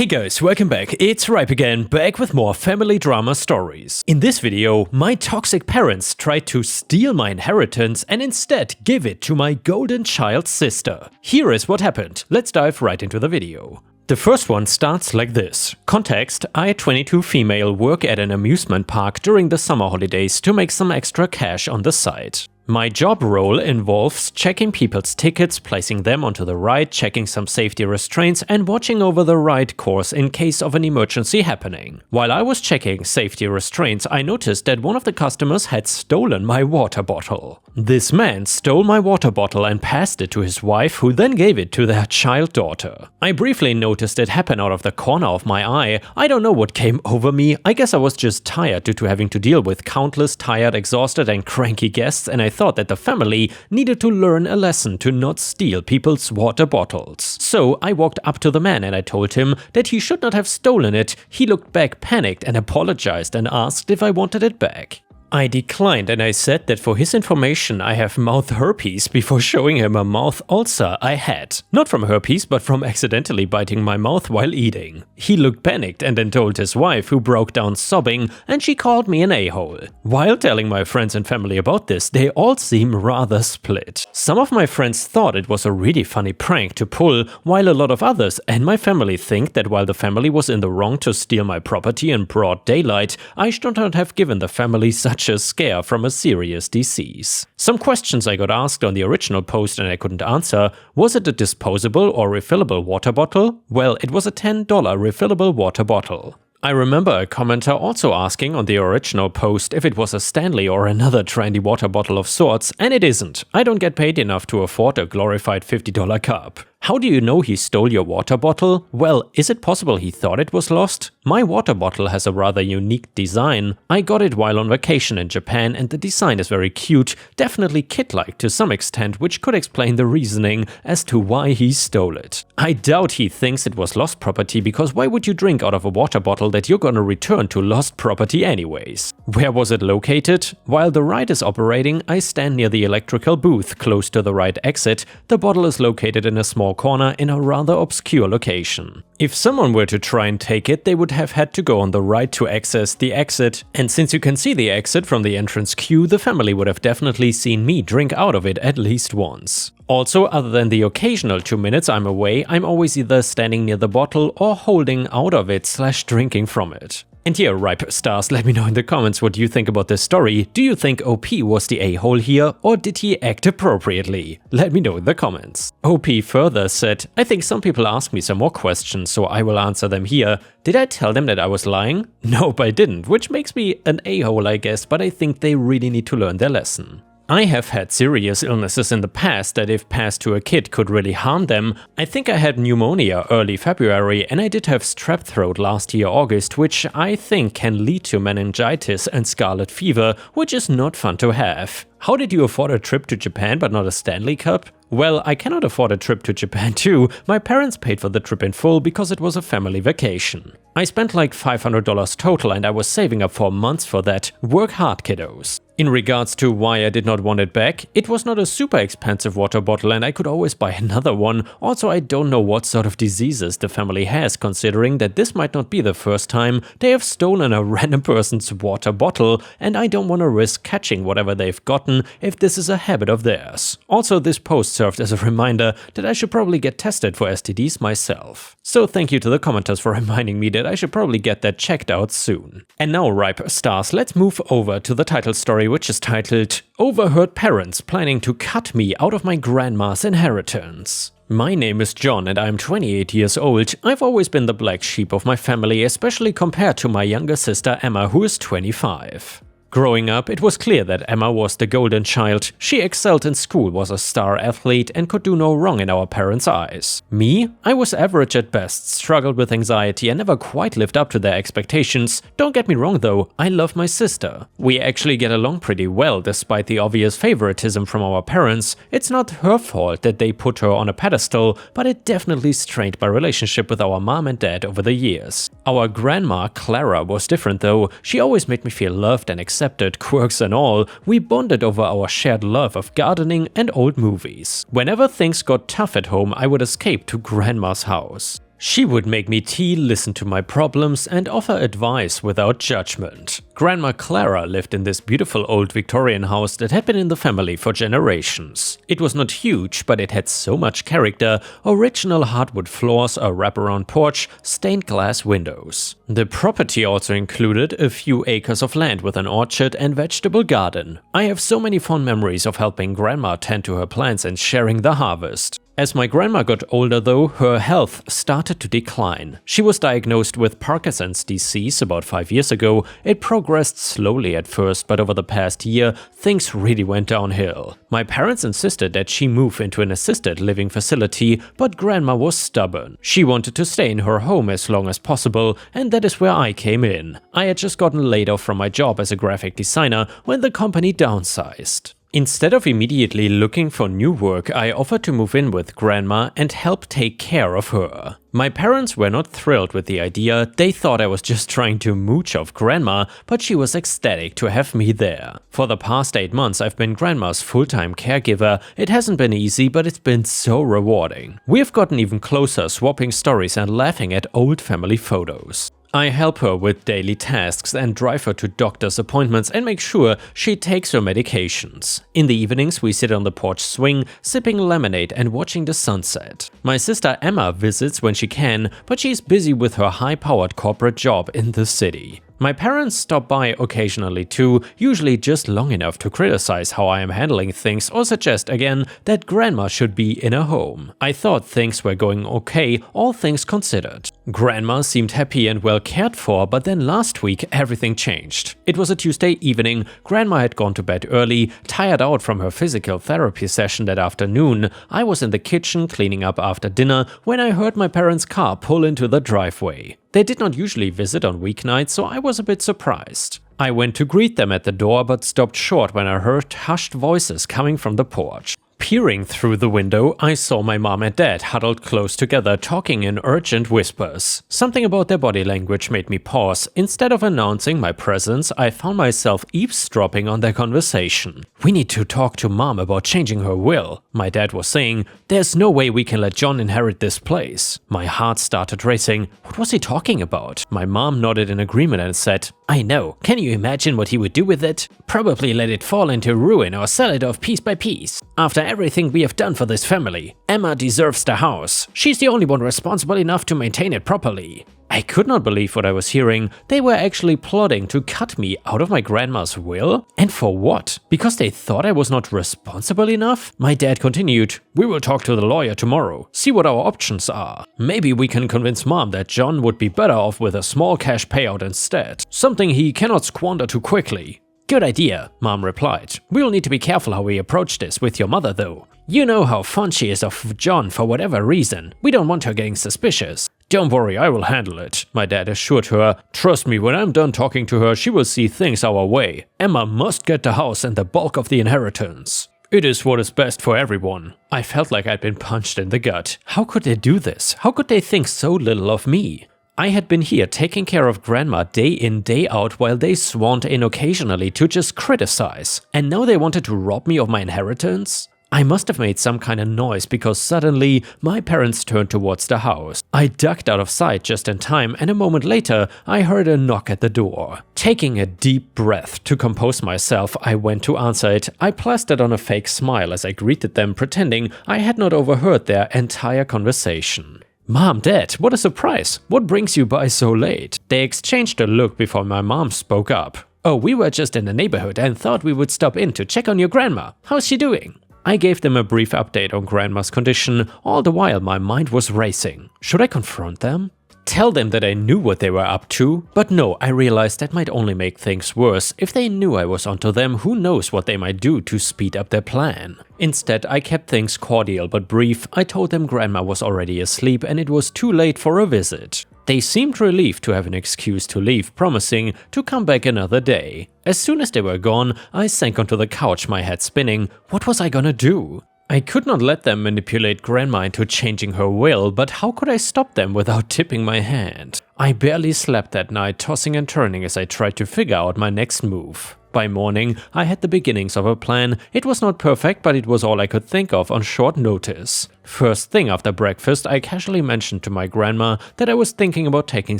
Hey guys, welcome back. It's Ripe again, back with more family drama stories. In this video, my toxic parents tried to steal my inheritance and instead give it to my golden child sister. Here is what happened. Let's dive right into the video. The first one starts like this. Context: I, 22 female, work at an amusement park during the summer holidays to make some extra cash on the side. My job role involves checking people's tickets, placing them onto the ride, checking some safety restraints, and watching over the ride course in case of an emergency happening. While I was checking safety restraints, I noticed that one of the customers had stolen my water bottle. This man stole my water bottle and passed it to his wife, who then gave it to their child daughter. I briefly noticed it happen out of the corner of my eye. I don't know what came over me. I guess I was just tired due to having to deal with countless tired, exhausted, and cranky guests, and I thought that the family needed to learn a lesson to not steal people's water bottles. So I walked up to the man and I told him that he should not have stolen it. He looked back panicked and apologized and asked if I wanted it back. I declined and I said that for his information I have mouth herpes before showing him a mouth ulcer I had. Not from herpes, but from accidentally biting my mouth while eating. He looked panicked and then told his wife, who broke down sobbing, and she called me an a-hole. While telling my friends and family about this, they all seem rather split. Some of my friends thought it was a really funny prank to pull, while a lot of others and my family think that while the family was in the wrong to steal my property in broad daylight, I should not have given the family such a scare from a serious disease. Some questions I got asked on the original post and I couldn't answer. Was it a disposable or refillable water bottle? Well, it was a $10 refillable water bottle. I remember a commenter also asking on the original post if it was a Stanley or another trendy water bottle of sorts, and it isn't. I don't get paid enough to afford a glorified $50 cup. How do you know he stole your water bottle? Well, is it possible he thought it was lost? My water bottle has a rather unique design. I got it while on vacation in Japan and the design is very cute, definitely kid-like to some extent, which could explain the reasoning as to why he stole it. I doubt he thinks it was lost property, because why would you drink out of a water bottle that you're gonna return to lost property anyways? Where was it located? While the ride is operating, I stand near the electrical booth close to the ride exit. The bottle is located in a small corner in a rather obscure location. If someone were to try and take it, they would have had to go on the ride to access the exit, and since you can see the exit from the entrance queue, the family would have definitely seen me drink out of it at least once. Also, other than the occasional 2 minutes I'm away, I'm always either standing near the bottle or holding out of it / drinking from it. And here, Ripe Stars, let me know in the comments what you think about this story. Do you think OP was the a-hole here, or did he act appropriately? Let me know in the comments. OP further said, I think some people ask me some more questions, so I will answer them here. Did I tell them that I was lying? Nope, I didn't, which makes me an a-hole, I guess, but I think they really need to learn their lesson. I have had serious illnesses in the past that if passed to a kid could really harm them. I think I had pneumonia early February and I did have strep throat last year August, which I think can lead to meningitis and scarlet fever, which is not fun to have. How did you afford a trip to Japan but not a Stanley Cup? Well, I cannot afford a trip to Japan too. My parents paid for the trip in full because it was a family vacation. I spent like $500 total and I was saving up for months for that. Work hard, kiddos. In regards to why I did not want it back, it was not a super expensive water bottle and I could always buy another one. Also, I don't know what sort of diseases the family has, considering that this might not be the first time they have stolen a random person's water bottle, and I don't want to risk catching whatever they've gotten if this is a habit of theirs. Also, this post served as a reminder that I should probably get tested for STDs myself. So thank you to the commenters for reminding me that I should probably get that checked out soon. And now, Ripe Stars, let's move over to the title story, which is titled Overheard Parents Planning to Cut Me Out of My Grandma's Inheritance. My name is John and I'm 28 years old. I've always been the black sheep of my family, especially compared to my younger sister Emma, who is 25. Growing up, it was clear that Emma was the golden child. She excelled in school, was a star athlete, and could do no wrong in our parents' eyes. Me? I was average at best, struggled with anxiety, and never quite lived up to their expectations. Don't get me wrong though, I love my sister. We actually get along pretty well, despite the obvious favoritism from our parents. It's not her fault that they put her on a pedestal, but it definitely strained my relationship with our mom and dad over the years. Our grandma, Clara, was different though. She always made me feel loved and accepted, quirks and all. We bonded over our shared love of gardening and old movies. Whenever things got tough at home, I would escape to grandma's house. She would make me tea, listen to my problems, and offer advice without judgment. Grandma Clara lived in this beautiful old Victorian house that had been in the family for generations. It was not huge, but it had so much character: original hardwood floors, a wraparound porch, stained glass windows. The property also included a few acres of land with an orchard and vegetable garden. I have so many fond memories of helping Grandma tend to her plants and sharing the harvest. As my grandma got older though, her health started to decline. She was diagnosed with Parkinson's disease about 5 years ago. It progressed slowly at first, but over the past year, things really went downhill. My parents insisted that she move into an assisted living facility, but grandma was stubborn. She wanted to stay in her home as long as possible, and that is where I came in. I had just gotten laid off from my job as a graphic designer when the company downsized. Instead of immediately looking for new work, I offered to move in with grandma and help take care of her. My parents were not thrilled with the idea. They thought I was just trying to mooch off grandma, but she was ecstatic to have me there. For the past 8 months, I've been grandma's full-time caregiver. It hasn't been easy, but it's been so rewarding. We've gotten even closer, swapping stories and laughing at old family photos. I help her with daily tasks and drive her to doctor's appointments and make sure she takes her medications. In the evenings, we sit on the porch swing, sipping lemonade and watching the sunset. My sister Emma visits when she can, but she's busy with her high-powered corporate job in the city. My parents stop by occasionally too, usually just long enough to criticize how I am handling things or suggest again that grandma should be in a home. I thought things were going okay, all things considered. Grandma seemed happy and well cared for, but then last week everything changed. It was a Tuesday evening, grandma had gone to bed early, tired out from her physical therapy session that afternoon. I was in the kitchen cleaning up after dinner when I heard my parents' car pull into the driveway. They did not usually visit on weeknights, so I was a bit surprised. I went to greet them at the door but stopped short when I heard hushed voices coming from the porch. Peering through the window, I saw my mom and dad huddled close together, talking in urgent whispers. Something about their body language made me pause. Instead of announcing my presence, I found myself eavesdropping on their conversation. "We need to talk to Mom about changing her will," my dad was saying. "There's no way we can let John inherit this place." My heart started racing. What was he talking about? My mom nodded in agreement and said, "I know. Can you imagine what he would do with it? Probably let it fall into ruin or sell it off piece by piece. After everything we have done for this family, Emma deserves the house. She's the only one responsible enough to maintain it properly." I could not believe what I was hearing. They were actually plotting to cut me out of my grandma's will? And for what? Because they thought I was not responsible enough? My dad continued, "We will talk to the lawyer tomorrow, see what our options are. Maybe we can convince Mom that John would be better off with a small cash payout instead, something he cannot squander too quickly." "Good idea," Mom replied. "We'll need to be careful how we approach this with your mother though. You know how fond she is of John for whatever reason. We don't want her getting suspicious." "Don't worry, I will handle it," my dad assured her. "Trust me, when I'm done talking to her, she will see things our way. Emma must get the house and the bulk of the inheritance. It is what is best for everyone." I felt like I'd been punched in the gut. How could they do this? How could they think so little of me? I had been here taking care of grandma day in, day out while they swarmed in occasionally to just criticize. And now they wanted to rob me of my inheritance? I must have made some kind of noise because suddenly my parents turned towards the house. I ducked out of sight just in time, and a moment later I heard a knock at the door. Taking a deep breath to compose myself, I went to answer it. I plastered on a fake smile as I greeted them, pretending I had not overheard their entire conversation. "Mom, Dad, what a surprise! What brings you by so late?" They exchanged a look before my mom spoke up. "Oh, we were just in the neighborhood and thought we would stop in to check on your grandma. How's she doing?" I gave them a brief update on grandma's condition. All the while my mind was racing. Should I confront them? Tell them that I knew what they were up to? But no, I realized that might only make things worse. If they knew I was onto them, who knows what they might do to speed up their plan. Instead, I kept things cordial but brief. I told them grandma was already asleep and it was too late for a visit. They seemed relieved to have an excuse to leave, promising to come back another day. As soon as they were gone, I sank onto the couch, my head spinning. What was I gonna do? I could not let them manipulate grandma into changing her will, but how could I stop them without tipping my hand? I barely slept that night, tossing and turning as I tried to figure out my next move. By morning, I had the beginnings of a plan. It was not perfect, but it was all I could think of on short notice. First thing after breakfast, I casually mentioned to my grandma that I was thinking about taking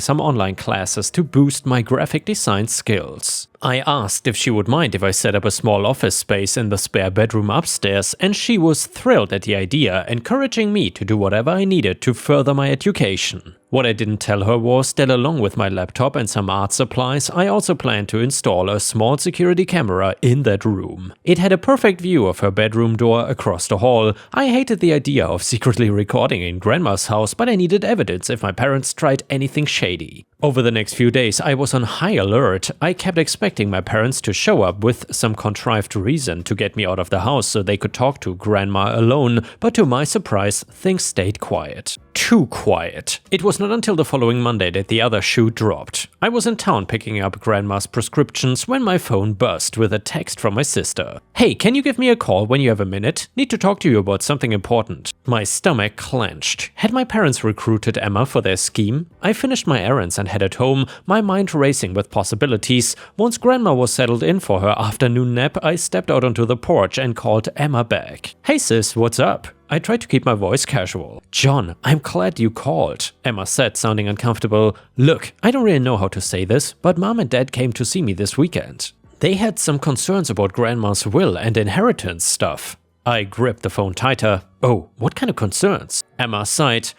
some online classes to boost my graphic design skills. I asked if she would mind if I set up a small office space in the spare bedroom upstairs, and she was thrilled at the idea, encouraging me to do whatever I needed to further my education. What I didn't tell her was that along with my laptop and some art supplies, I also planned to install a small security camera in that room. It had a perfect view of her bedroom door across the hall. I hated the idea of secretly recording in grandma's house, but I needed evidence if my parents tried anything shady. Over the next few days, I was on high alert. I kept expecting my parents to show up with some contrived reason to get me out of the house so they could talk to grandma alone, but to my surprise, things stayed quiet. Too quiet. It was not until the following Monday that the other shoe dropped. I was in town picking up grandma's prescriptions when my phone buzzed with a text from my sister. "Hey, can you give me a call when you have a minute? Need to talk to you about something important." My stomach clenched. Had my parents recruited Emma for their scheme? I finished my errands and headed home, my mind racing with possibilities. Once grandma was settled in for her afternoon nap, I stepped out onto the porch and called Emma back. "Hey sis, what's up?" I tried to keep my voice casual. "John, I'm glad you called," Emma said, sounding uncomfortable. "Look, I don't really know how to say this, but Mom and Dad came to see me this weekend. They had some concerns about grandma's will and inheritance stuff." I gripped the phone tighter. "Oh, what kind of concerns?" Emma sighed.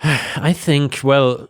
"I think, well,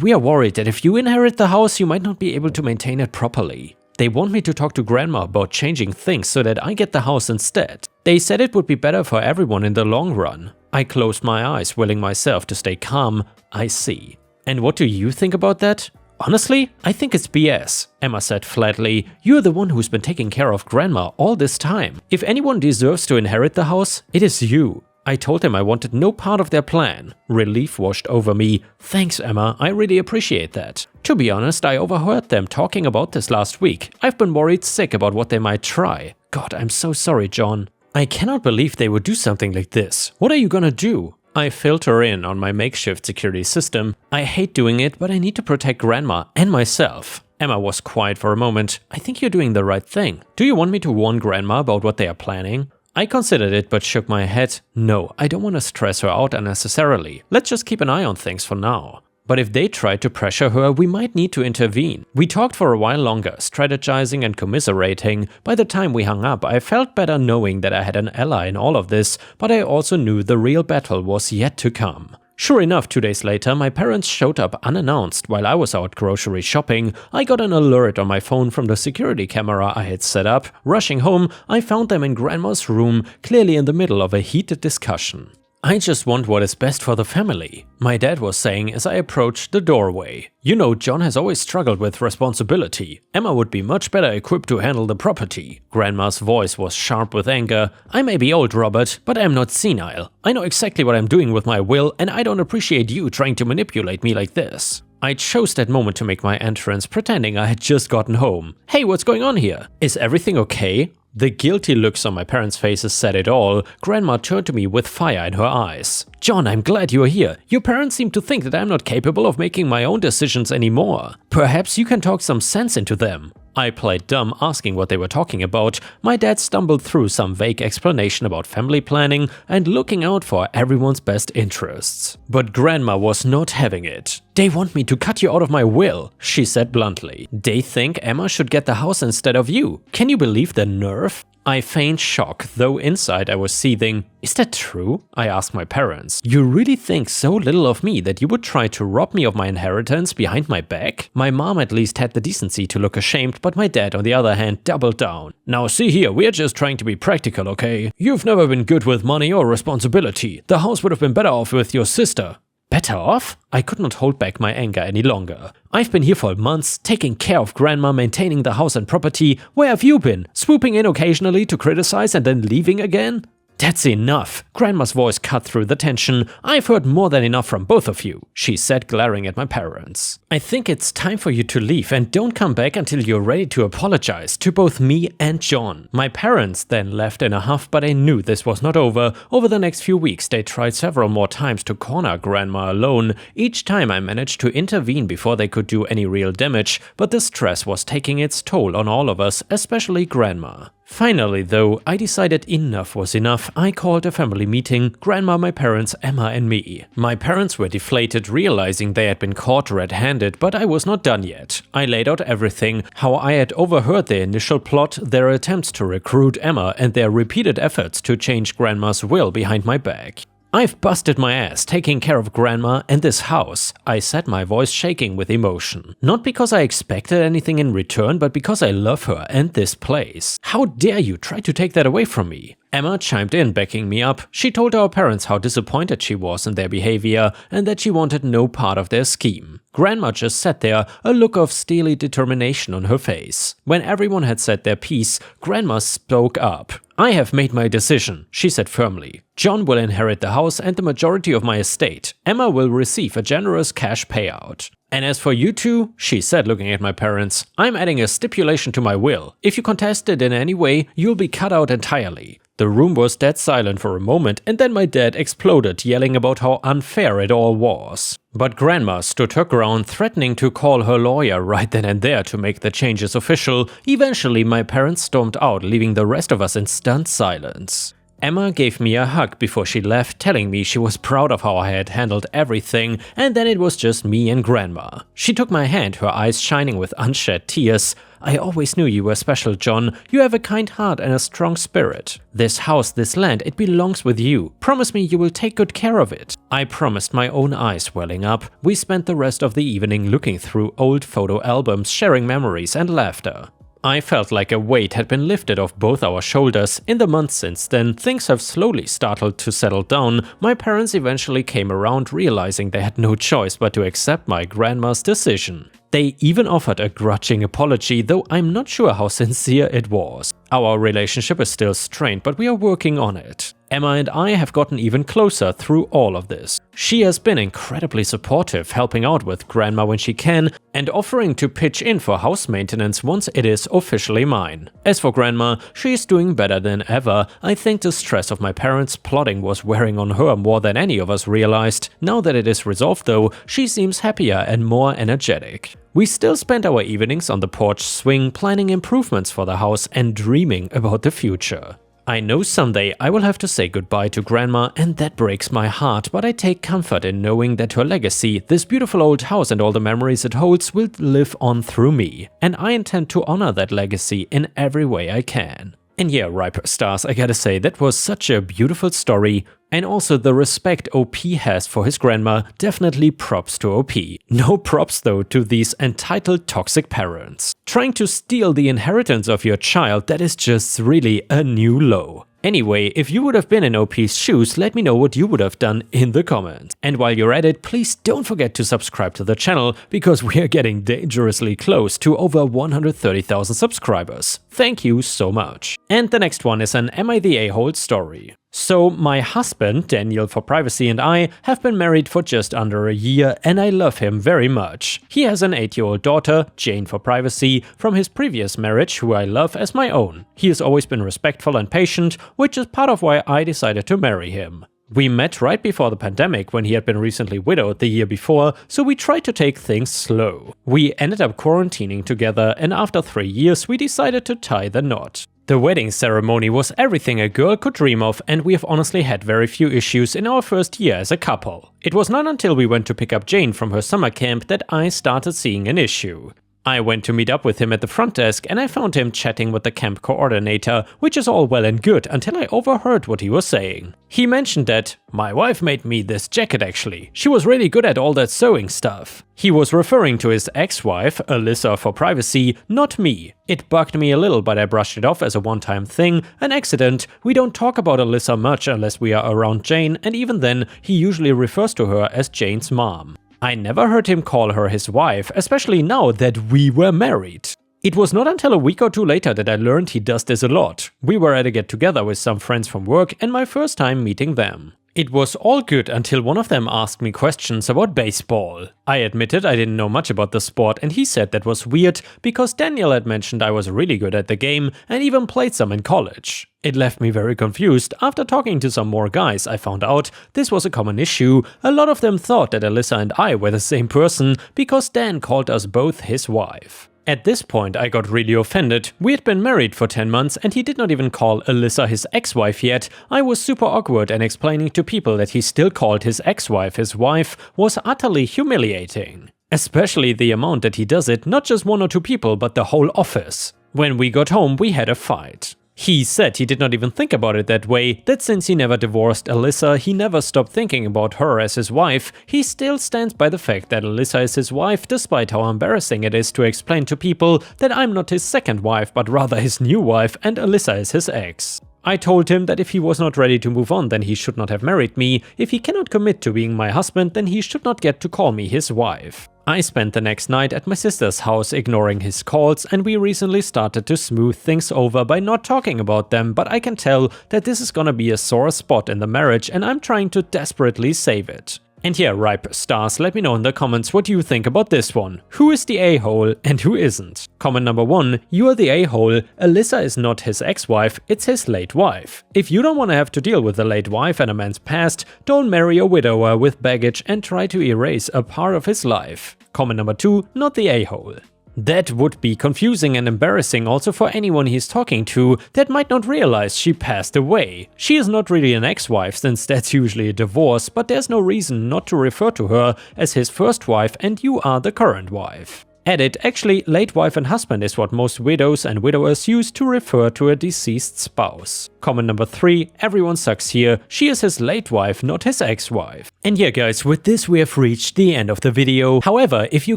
we are worried that if you inherit the house, you might not be able to maintain it properly. They want me to talk to grandma about changing things so that I get the house instead. They said it would be better for everyone in the long run." I closed my eyes, willing myself to stay calm. "I see. And what do you think about that?" "Honestly, I think it's BS," Emma said flatly. "You're the one who's been taking care of grandma all this time. If anyone deserves to inherit the house, it is you." I told them I wanted no part of their plan. Relief washed over me. "Thanks, Emma, I really appreciate that. To be honest, I overheard them talking about this last week. I've been worried sick about what they might try. God, I'm so sorry, John. I cannot believe they would do something like this. What are you gonna do?" I filter in on my makeshift security system. I hate doing it, but I need to protect grandma and myself. Emma was quiet for a moment. "I think you're doing the right thing. Do you want me to warn grandma about what they are planning?" I considered it but shook my head. "No, I don't want to stress her out unnecessarily. Let's just keep an eye on things for now." But if they tried to pressure her, we might need to intervene. We talked for a while longer, strategizing and commiserating. By the time we hung up, I felt better knowing that I had an ally in all of this, but I also knew the real battle was yet to come. Sure enough, 2 days later, my parents showed up unannounced while I was out grocery shopping. I got an alert on my phone from the security camera I had set up. Rushing home, I found them in grandma's room, clearly in the middle of a heated discussion. "I just want what is best for the family," my dad was saying as I approached the doorway. "You know, John has always struggled with responsibility. Emma would be much better equipped to handle the property." Grandma's voice was sharp with anger. "I may be old, Robert, but I'm not senile. I know exactly what I'm doing with my will, and I don't appreciate you trying to manipulate me like this." I chose that moment to make my entrance, pretending I had just gotten home. "Hey, what's going on here? Is everything okay?" The guilty looks on my parents' faces said it all. Grandma turned to me with fire in her eyes. "John, I'm glad you're here. Your parents seem to think that I'm not capable of making my own decisions anymore. Perhaps you can talk some sense into them." I played dumb, asking what they were talking about. My dad stumbled through some vague explanation about family planning and looking out for everyone's best interests. But Grandma was not having it. "They want me to cut you out of my will," she said bluntly. "They think Emma should get the house instead of you. Can you believe the nerve?" I feigned shock, though inside I was seething. "Is that true?" I asked my parents. "You really think so little of me that you would try to rob me of my inheritance behind my back?" My mom at least had the decency to look ashamed, but my dad, on the other hand, doubled down. "Now see here, we're just trying to be practical, okay? You've never been good with money or responsibility. The house would have been better off with your sister." Better off? I could not hold back my anger any longer. "I've been here for months, taking care of grandma, maintaining the house and property. Where have you been? Swooping in occasionally to criticize and then leaving again?" "That's enough." Grandma's voice cut through the tension. "I've heard more than enough from both of you," she said, glaring at my parents. "I think it's time for you to leave and don't come back until you're ready to apologize to both me and John." My parents then left in a huff, but I knew this was not over. Over the next few weeks, they tried several more times to corner Grandma alone. Each time I managed to intervene before they could do any real damage, but the stress was taking its toll on all of us, especially Grandma. Finally, though, I decided enough was enough. I called a family meeting, Grandma, my parents, Emma and me. My parents were deflated, realizing they had been caught red-handed, but I was not done yet. I laid out everything, how I had overheard their initial plot, their attempts to recruit Emma, and their repeated efforts to change Grandma's will behind my back. "I've busted my ass taking care of Grandma and this house," I said, my voice shaking with emotion. "Not because I expected anything in return, but because I love her and this place. How dare you try to take that away from me?" Emma chimed in, backing me up. She told our parents how disappointed she was in their behavior and that she wanted no part of their scheme. Grandma just sat there, a look of steely determination on her face. When everyone had said their piece, Grandma spoke up. "I have made my decision," she said firmly. "John will inherit the house and the majority of my estate. Emma will receive a generous cash payout. And as for you two," she said, looking at my parents, "I'm adding a stipulation to my will. If you contest it in any way, you'll be cut out entirely." The room was dead silent for a moment, and then my dad exploded, yelling about how unfair it all was. But Grandma stood her ground, threatening to call her lawyer right then and there to make the changes official. Eventually, my parents stormed out, leaving the rest of us in stunned silence. Emma gave me a hug before she left, telling me she was proud of how I had handled everything, and then it was just me and Grandma. She took my hand, her eyes shining with unshed tears. "I always knew you were special, John. You have a kind heart and a strong spirit. This house, this land, it belongs with you. Promise me you will take good care of it." I promised, my own eyes welling up. We spent the rest of the evening looking through old photo albums, sharing memories and laughter. I felt like a weight had been lifted off both our shoulders. In the months since then, things have slowly started to settle down. My parents eventually came around, realizing they had no choice but to accept my grandma's decision. They even offered a grudging apology, though I'm not sure how sincere it was. Our relationship is still strained, but we are working on it. Emma and I have gotten even closer through all of this. She has been incredibly supportive, helping out with Grandma when she can, and offering to pitch in for house maintenance once it is officially mine. As for Grandma, she is doing better than ever. I think the stress of my parents' plotting was wearing on her more than any of us realized. Now that it is resolved though, she seems happier and more energetic. We still spend our evenings on the porch swing, planning improvements for the house and dreaming about the future. I know someday I will have to say goodbye to Grandma, and that breaks my heart, but I take comfort in knowing that her legacy, this beautiful old house and all the memories it holds, will live on through me, and I intend to honor that legacy in every way I can. And yeah, Ripe Stars, I gotta say, that was such a beautiful story. And also the respect OP has for his grandma, definitely props to OP. No props though to these entitled toxic parents. Trying to steal the inheritance of your child, that is just really a new low. Anyway, if you would have been in OP's shoes, let me know what you would have done in the comments. And while you're at it, please don't forget to subscribe to the channel, because we are getting dangerously close to over 130,000 subscribers. Thank you so much. And the next one is an Am I the A-hole story. So my husband, Daniel for privacy, and I have been married for just under a year, and I love him very much. He has an 8-year-old daughter, Jane for privacy, from his previous marriage, who I love as my own. He has always been respectful and patient, which is part of why I decided to marry him. We met right before the pandemic, when he had been recently widowed the year before, so we tried to take things slow. We ended up quarantining together, and after 3 years we decided to tie the knot. The wedding ceremony was everything a girl could dream of, and we have honestly had very few issues in our first year as a couple. It was not until we went to pick up Jane from her summer camp that I started seeing an issue. I went to meet up with him at the front desk, and I found him chatting with the camp coordinator, which is all well and good until I overheard what he was saying. He mentioned that, "My wife made me this jacket actually. She was really good at all that sewing stuff." He was referring to his ex-wife, Alyssa for privacy, not me. It bugged me a little, but I brushed it off as a one-time thing, an accident. We don't talk about Alyssa much unless we are around Jane, and even then, he usually refers to her as Jane's mom. I never heard him call her his wife, especially now that we were married. It was not until a week or two later that I learned he does this a lot. We were at a get-together with some friends from work and my first time meeting them. It was all good until one of them asked me questions about baseball. I admitted I didn't know much about the sport and he said that was weird because Daniel had mentioned I was really good at the game and even played some in college. It left me very confused. After talking to some more guys, I found out this was a common issue. A lot of them thought that Alyssa and I were the same person because Dan called us both his wife. At this point I got really offended. We had been married for 10 months and he did not even call Alyssa his ex-wife yet. I was super awkward and explaining to people that he still called his ex-wife his wife was utterly humiliating. Especially the amount that he does it, not just one or two people but the whole office. When we got home we had a fight. He said he did not even think about it that way, that since he never divorced Alyssa, he never stopped thinking about her as his wife. He still stands by the fact that Alyssa is his wife, despite how embarrassing it is to explain to people that I'm not his second wife, but rather his new wife and Alyssa is his ex. I told him that if he was not ready to move on, then he should not have married me. If he cannot commit to being my husband, then he should not get to call me his wife. I spent the next night at my sister's house ignoring his calls, and we recently started to smooth things over by not talking about them, but I can tell that this is gonna be a sore spot in the marriage and I'm trying to desperately save it. And yeah, ripe stars, let me know in the comments what you think about this one. Who is the a-hole and who isn't? Comment number 1, you are the a-hole. Alyssa is not his ex-wife, it's his late wife. If you don't want to have to deal with a late wife and a man's past, don't marry a widower with baggage and try to erase a part of his life. Comment number 2, not the a-hole. That would be confusing and embarrassing also for anyone he's talking to that might not realize she passed away. She is not really an ex-wife since that's usually a divorce, but there's no reason not to refer to her as his first wife and you are the current wife. Edit, actually, late wife and husband is what most widows and widowers use to refer to a deceased spouse. Comment number 3, everyone sucks here, she is his late wife, not his ex-wife. And yeah guys, with this we have reached the end of the video. However, if you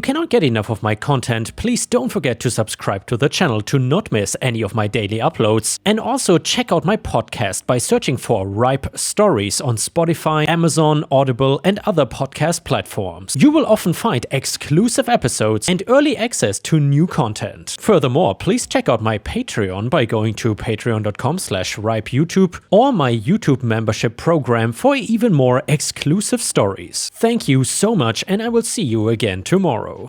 cannot get enough of my content, please don't forget to subscribe to the channel to not miss any of my daily uploads. And also check out my podcast by searching for Ripe Stories on Spotify, Amazon, Audible and other podcast platforms. You will often find exclusive episodes and early access to new content. Furthermore, please check out my Patreon by going to patreon.com/ripeyoutube or my YouTube membership program for even more exclusive stories. Thank you so much and I will see you again tomorrow.